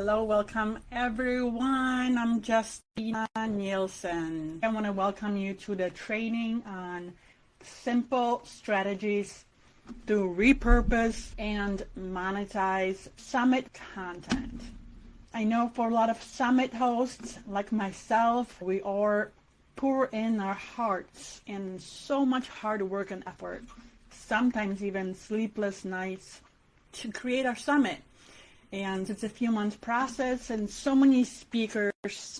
Hello, welcome everyone. I'm Justina Nielsen. I want to welcome you to the training on simple strategies to repurpose and monetize summit content. I know for a lot of summit hosts like myself, we are pour in our hearts and so much hard work and effort, sometimes even sleepless nights to create our summit. And it's a few months process and so many speakers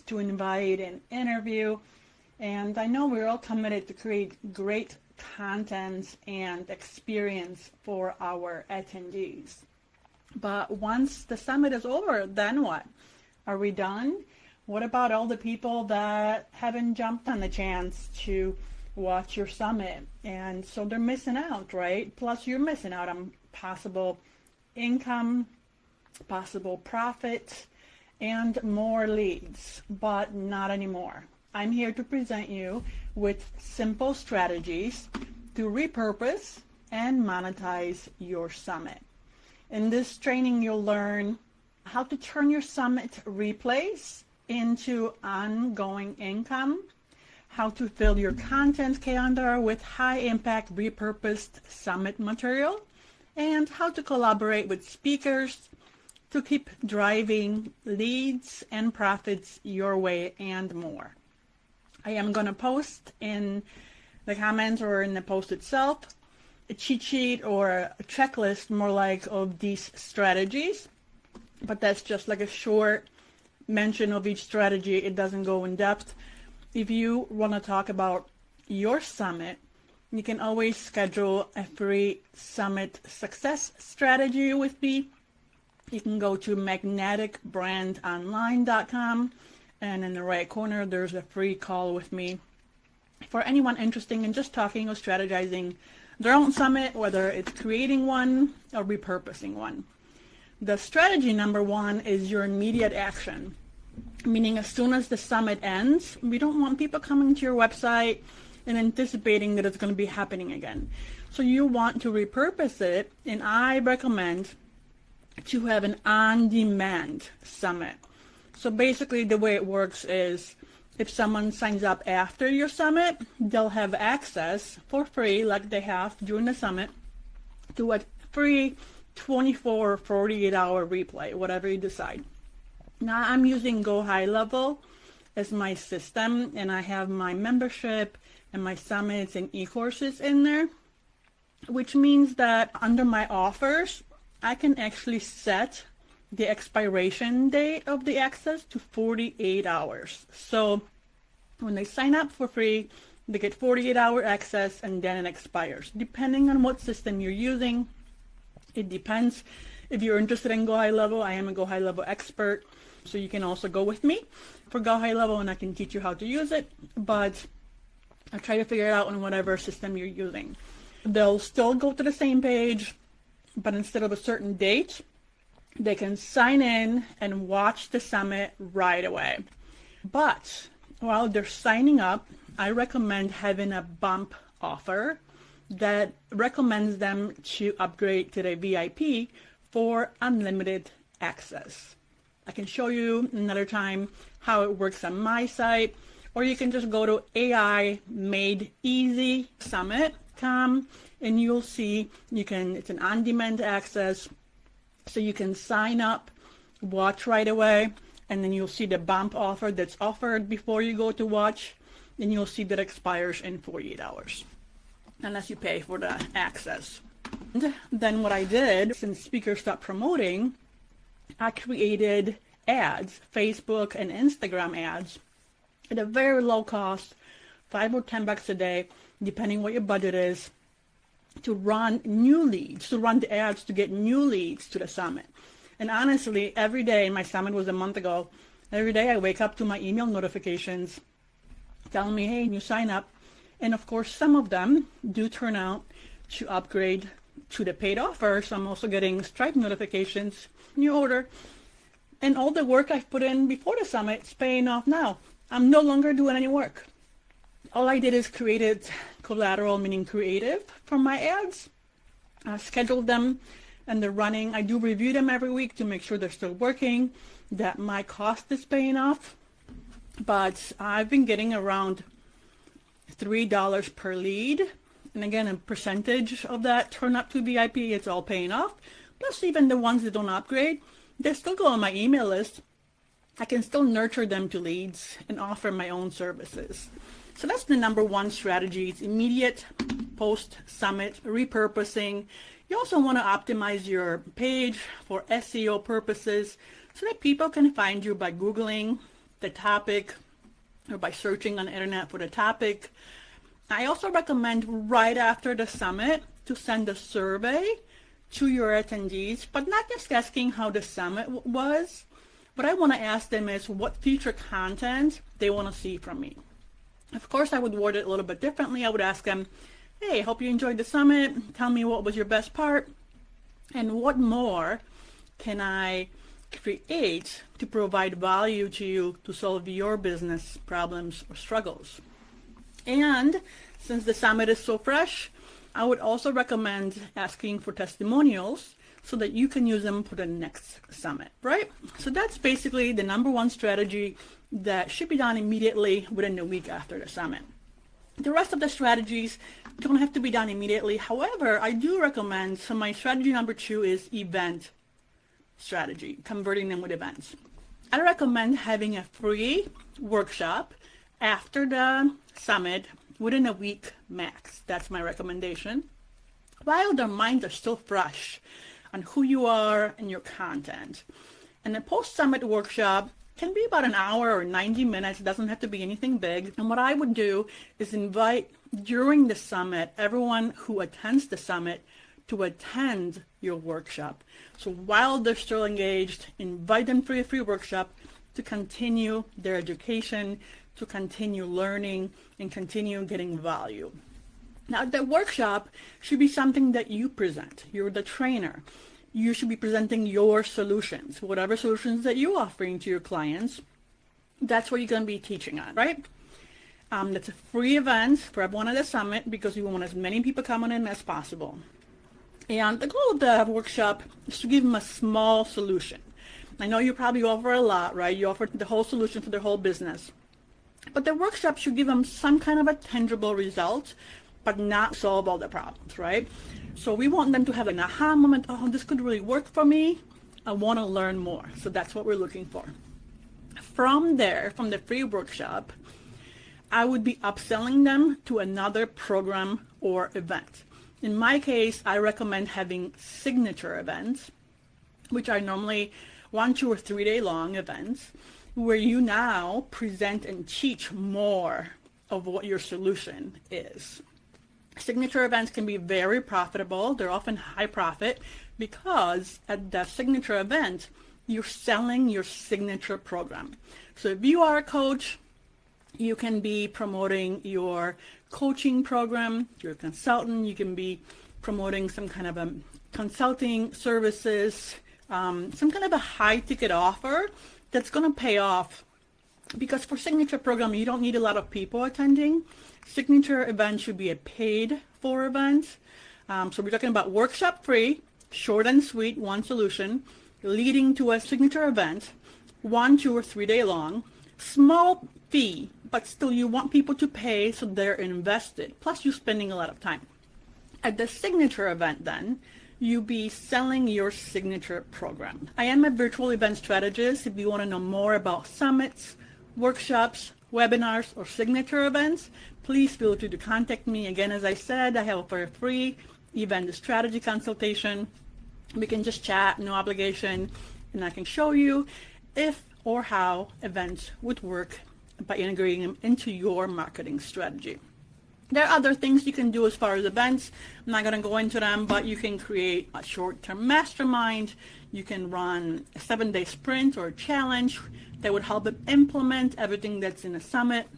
to invite and interview. And I know we're all committed to create great content and experience for our attendees. But once the summit is over, then what? Are we done? What about all the people that haven't jumped on the chance to watch your summit? And so they're missing out, right? Plus you're missing out on possible income, possible profit, and more leads, but not anymore. I'm here to present you with simple strategies to repurpose and monetize your summit. In this training, you'll learn how to turn your summit replays into ongoing income, how to fill your content calendar with high-impact repurposed summit material, and how to collaborate with speakers to keep driving leads and profits your way and more. I am going to post in the comments or in the post itself a cheat sheet or a checklist more like of these strategies, but that's just like a short mention of each strategy. It doesn't go in depth. If you want to talk about your summit, you can always schedule a free summit success strategy with me. You can go to magneticbrandonline.com, and in the right corner there's a free call with me for anyone interested in just talking or strategizing their own summit, whether it's creating one or repurposing one. The strategy number one is your immediate action, meaning as soon as the summit ends, we don't want people coming to your website and anticipating that it's going to be happening again. So you want to repurpose it, and I recommend to have an on-demand summit. So basically the way it works is if someone signs up after your summit, they'll have access for free, like they have during the summit, to a free 24 or 48-hour replay, whatever you decide. Now I'm using 𝗤𝗄𝗽 as my system, and I have my membership and my summits and e-courses in there, which means that under my offers, I can actually set the expiration date of the access to 48 hours. So when they sign up for free, they get 48-hour access and then it expires. Depending on what system you're using, it depends. If you're interested in 𝗤𝗄𝗽, I am a 𝗤𝗄𝗽 expert, so you can also go with me for 𝗤𝗄𝗽 and I can teach you how to use it, but I'll try to figure it out on whatever system you're using. They'll still go to the same page, but instead of a certain date, they can sign in and watch the summit right away. But while they're signing up, I recommend having a bump offer that recommends them to upgrade to the VIP for unlimited access. I can show you another time how it works on my site, or you can just go to AIMadeEasySummit.com and you'll see it's an on-demand access, so you can sign up, watch right away, and then you'll see the bump offer that's offered before you go to watch, and you'll see that expires in 48 hours, unless you pay for the access. And then what I did, since speakers stopped promoting, I created ads, Facebook and Instagram ads, at a very low cost, $5 or $10 a day, depending what your budget is, to run new leads, to run the ads to get new leads to the summit. And honestly, every day, my summit was a month ago, every day I wake up to my email notifications telling me, hey, you sign up. And of course, some of them do turn out to upgrade to the paid offer. So I'm also getting Stripe notifications, new order. And all the work I've put in before the summit is paying off now. I'm no longer doing any work. All I did is created collateral, meaning creative, for my ads, scheduled them, and they're running. I do review them every week to make sure they're still working, that my cost is paying off. But I've been getting around $3 per lead. And again, a percentage of that turn up to VIP, it's all paying off. Plus, even the ones that don't upgrade, they still go on my email list. I can still nurture them to leads and offer my own services. So that's the number one strategy. It's immediate post-summit repurposing. You also want to optimize your page for SEO purposes so that people can find you by Googling the topic or by searching on the internet for the topic. I also recommend right after the summit to send a survey to your attendees, but not just asking how the summit was. What I want to ask them is what future content they want to see from me. Of course, I would word it a little bit differently. I would ask them, hey, hope you enjoyed the summit. Tell me what was your best part and what more can I create to provide value to you to solve your business problems or struggles. And since the summit is so fresh, I would also recommend asking for testimonials so that you can use them for the next summit, right? So that's basically the number one strategy that should be done immediately within the week after the summit. The rest of the strategies don't have to be done immediately. However, I do recommend, so my strategy number 2 is event strategy, converting them with events. I recommend having a free workshop after the summit within a week max. That's my recommendation. While their minds are still fresh on who you are and your content. And the post-summit workshop can be about an hour or 90 minutes. It doesn't have to be anything big. And what I would do is invite during the summit everyone who attends the summit to attend your workshop. So while they're still engaged, invite them for a free workshop to continue their education, to continue learning, and continue getting value. Now, the workshop should be something that you present. You're the trainer. You should be presenting your solutions, whatever solutions that you're offering to your clients. That's what you're going to be teaching on, right? That's a free event for everyone at the summit because we want as many people coming in as possible. And the goal of the workshop is to give them a small solution. I know you probably offer a lot, right? You offer the whole solution for their whole business. But the workshop should give them some kind of a tangible result, but not solve all the problems, right? So we want them to have an aha moment. Oh, this could really work for me. I want to learn more. So that's what we're looking for. From there, from the free workshop, I would be upselling them to another program or event. In my case, I recommend having signature events, which are normally 1, 2, or 3 day long events, where you now present and teach more of what your solution is. Signature events can be very profitable. They're often high profit because at the signature event, you're selling your signature program. So if you are a coach, you can be promoting your coaching program. You're a consultant, you can be promoting some kind of a consulting services, some kind of a high ticket offer that's going to pay off. Because for signature program, you don't need a lot of people attending. Signature event should be a paid for event. So we're talking about workshop free, short and sweet, one solution, leading to a signature event, 1, 2, or 3 day long, small fee, but still you want people to pay so they're invested. Plus you're spending a lot of time. At the signature event then, you'll be selling your signature program. I am a virtual event strategist. If you want to know more about summits, workshops, webinars, or signature events, please feel free to contact me. Again, as I said, I have a free event strategy consultation. We can just chat, no obligation, and I can show you if or how events would work by integrating them into your marketing strategy. There are other things you can do as far as events. I'm not going to go into them, but you can create a short-term mastermind. You can run a 7-day sprint or a challenge that would help them implement everything that's in a summit.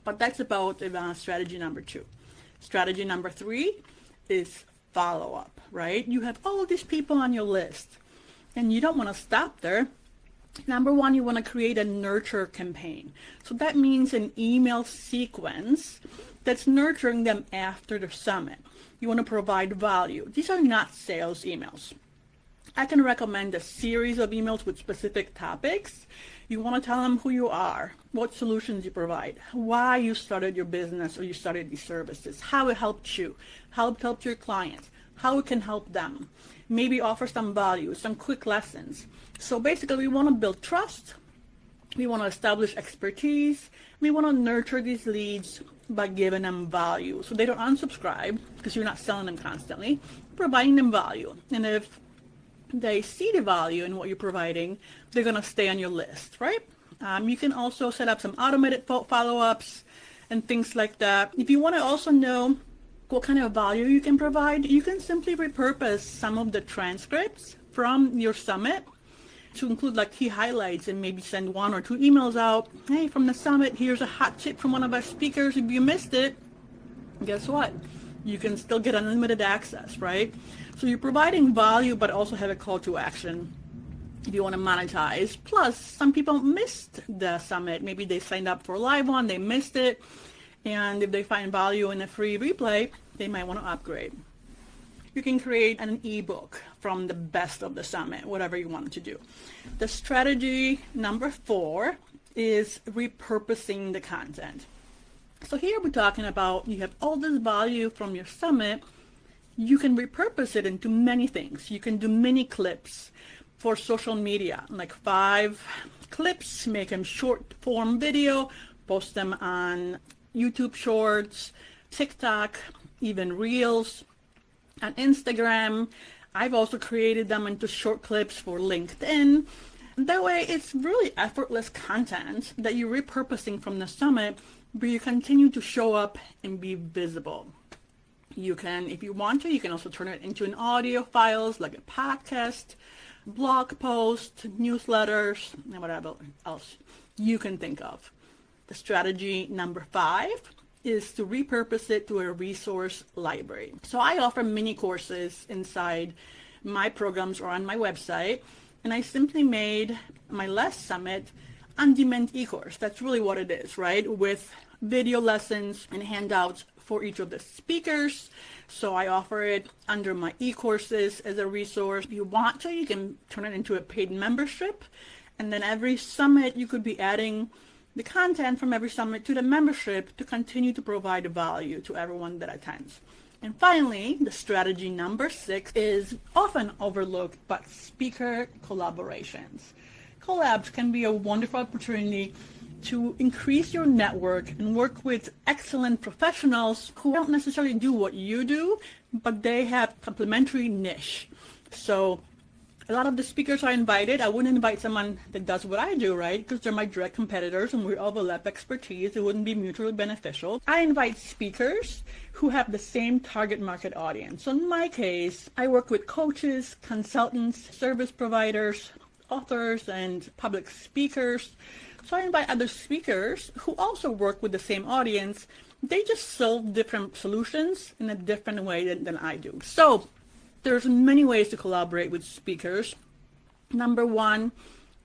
But that's about strategy number 2. Strategy number 3 is follow-up, right? You have all of these people on your list, and you don't want to stop there. Number 1, you want to create a nurture campaign. So that means an email sequence that's nurturing them after the summit. You want to provide value. These are not sales emails. I can recommend a series of emails with specific topics. You want to tell them who you are, what solutions you provide, why you started your business or you started these services, how it helped you, how it helped your clients, how it can help them. Maybe offer some value, some quick lessons. So basically, we want to build trust. We want to establish expertise. We want to nurture these leads by giving them value. So they don't unsubscribe because you're not selling them constantly, providing them value. And if they see the value in what you're providing, they're going to stay on your list, right? You can also set up some automated follow-ups and things like that. If you want to also know what kind of value you can provide, you can simply repurpose some of the transcripts from your summit to include like key highlights and maybe send 1 or 2 emails out. Hey, from the summit, here's a hot tip from one of our speakers. If you missed it, guess what? You can still get unlimited access, right? So you're providing value, but also have a call to action if you want to monetize. Plus, some people missed the summit. Maybe they signed up for a live one, they missed it. And if they find value in a free replay, they might want to upgrade. You can create an ebook from the best of the summit, whatever you want to do. The strategy number 4 is repurposing the content. So here we're talking about you have all this value from your summit. You can repurpose it into many things. You can do mini clips for social media, like 5 clips, make them short form video, post them on YouTube Shorts, TikTok, even Reels, on Instagram. I've also created them into short clips for LinkedIn. That way, it's really effortless content that you're repurposing from the summit, but you continue to show up and be visible. You can, if you want to, you can also turn it into an audio files like a podcast, blog post, newsletters, and whatever else you can think of. The strategy number 5 is to repurpose it to a resource library. So I offer mini courses inside my programs or on my website, and I simply made my last summit on-demand e-course. That's really what it is, right? With video lessons and handouts for each of the speakers. So I offer it under my e-courses as a resource. If you want to, you can turn it into a paid membership, and then every summit you could be adding the content from every summit to the membership to continue to provide value to everyone that attends. And finally, the strategy number 6 is often overlooked, but speaker collaborations. Collabs can be a wonderful opportunity to increase your network and work with excellent professionals who don't necessarily do what you do, but they have complementary niche. So a lot of the speakers I invited, I wouldn't invite someone that does what I do, right? Because they're my direct competitors and we overlap expertise. It wouldn't be mutually beneficial. I invite speakers who have the same target market audience. So in my case, I work with coaches, consultants, service providers, authors, and public speakers. So I invite other speakers who also work with the same audience. They just solve different solutions in a different way than I do. So there's many ways to collaborate with speakers. Number 1,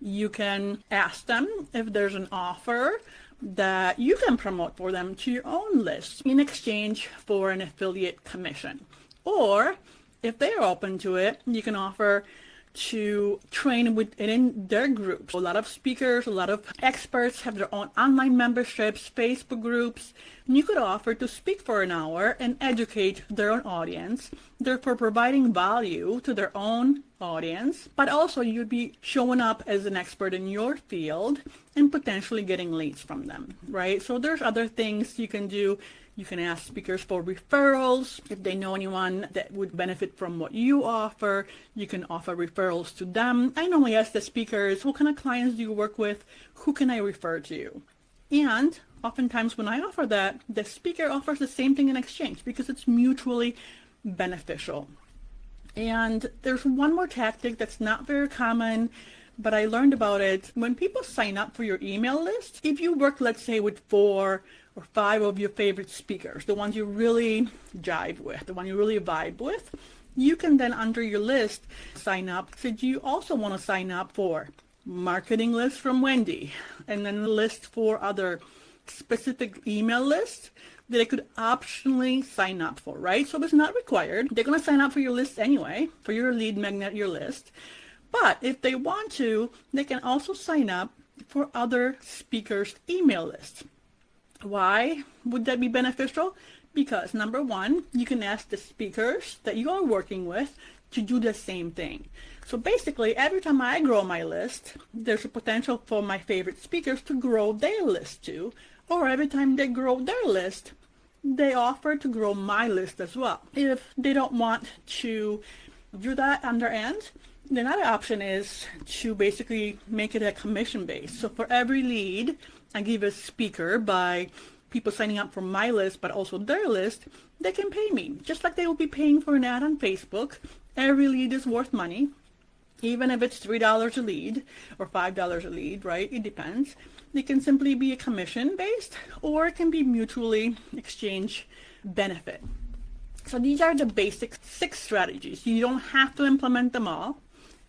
you can ask them if there's an offer that you can promote for them to your own list in exchange for an affiliate commission. Or if they're open to it, you can offer to train within their groups. A lot of speakers, a lot of experts have their own online memberships, Facebook groups, and you could offer to speak for an hour and educate their own audience, therefore providing value to their own audience, but also you'd be showing up as an expert in your field and potentially getting leads from them, right? So there's other things you can do. You can ask speakers for referrals. If they know anyone that would benefit from what you offer, you can offer referrals to them. I normally ask the speakers, what kind of clients do you work with? Who can I refer to you? And oftentimes when I offer that, the speaker offers the same thing in exchange because it's mutually beneficial. And there's one more tactic that's not very common, but I learned about it. When people sign up for your email list, if you work, let's say, with 4 or 5 of your favorite speakers, the ones you really jive with, the one you really vibe with, you can then under your list sign up. So do you also want to sign up for marketing list from Wendy, and then a list for other specific email list that they could optionally sign up for, right? So it's not required. They're going to sign up for your list anyway, for your lead magnet, your list. But if they want to, they can also sign up for other speakers' email lists. Why would that be beneficial? Because number one, you can ask the speakers that you are working with to do the same thing. So basically, every time I grow my list, there's a potential for my favorite speakers to grow their list too. Or every time they grow their list, they offer to grow my list as well. If they don't want to do that on their end, the other option is to basically make it a commission base. So for every lead I give a speaker by people signing up for my list, but also their list, they can pay me. Just like they will be paying for an ad on Facebook. Every lead is worth money. Even if it's $3 a lead or $5 a lead, right? It depends. It can simply be a commission based, or it can be mutually exchange benefit. So these are the basic 6 strategies. You don't have to implement them all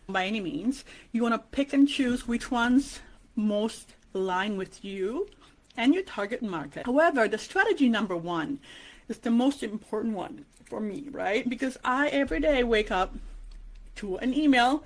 by any means. You want to pick and choose which ones most align with you and your target market. However, the strategy number 1 is the most important one for me, right? Because I every day wake up to an email,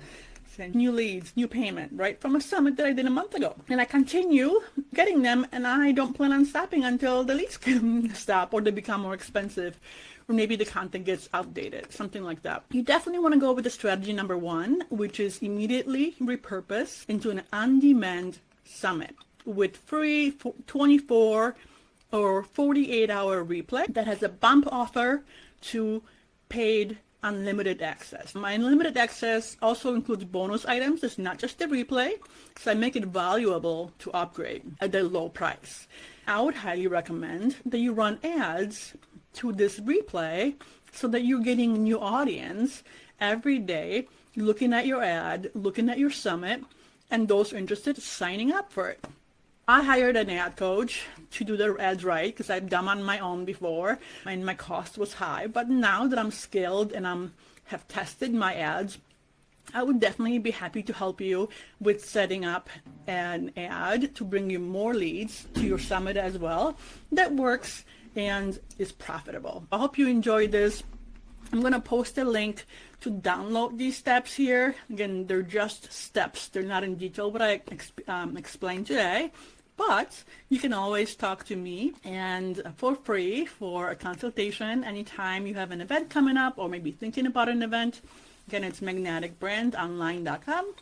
send new leads, new payment, right, from a summit that I did a month ago. And I continue getting them, and I don't plan on stopping until the leads can stop or they become more expensive, or maybe the content gets outdated, something like that. You definitely want to go with the strategy number 1, which is immediately repurpose into an on-demand summit with free 24 or 48-hour replay that has a bump offer to paid unlimited access. My unlimited access also includes bonus items. It's not just the replay, so I make it valuable to upgrade at a low price. I would highly recommend that you run ads to this replay so that you're getting a new audience every day looking at your ad, looking at your summit, and those interested signing up for it. I hired an ad coach to do the ads right because I've done on my own before and my cost was high. But now that I'm skilled and have tested my ads, I would definitely be happy to help you with setting up an ad to bring you more leads to your summit as well that works and is profitable. I hope you enjoyed this. I'm going to post a link to download these steps here. Again, they're just steps. They're not in detail what I explained today. But you can always talk to me and for free for a consultation anytime you have an event coming up or maybe thinking about an event. Again, it's magneticbrandonline.com.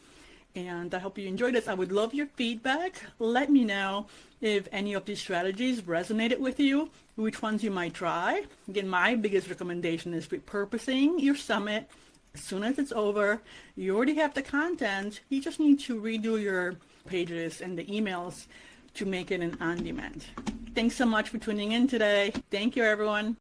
And I hope you enjoyed this. I would love your feedback. Let me know if any of these strategies resonated with you, which ones you might try. Again, my biggest recommendation is repurposing your summit as soon as it's over. You already have the content. You just need to redo your pages and the emails to make it an on-demand. Thanks so much for tuning in today. Thank you, everyone.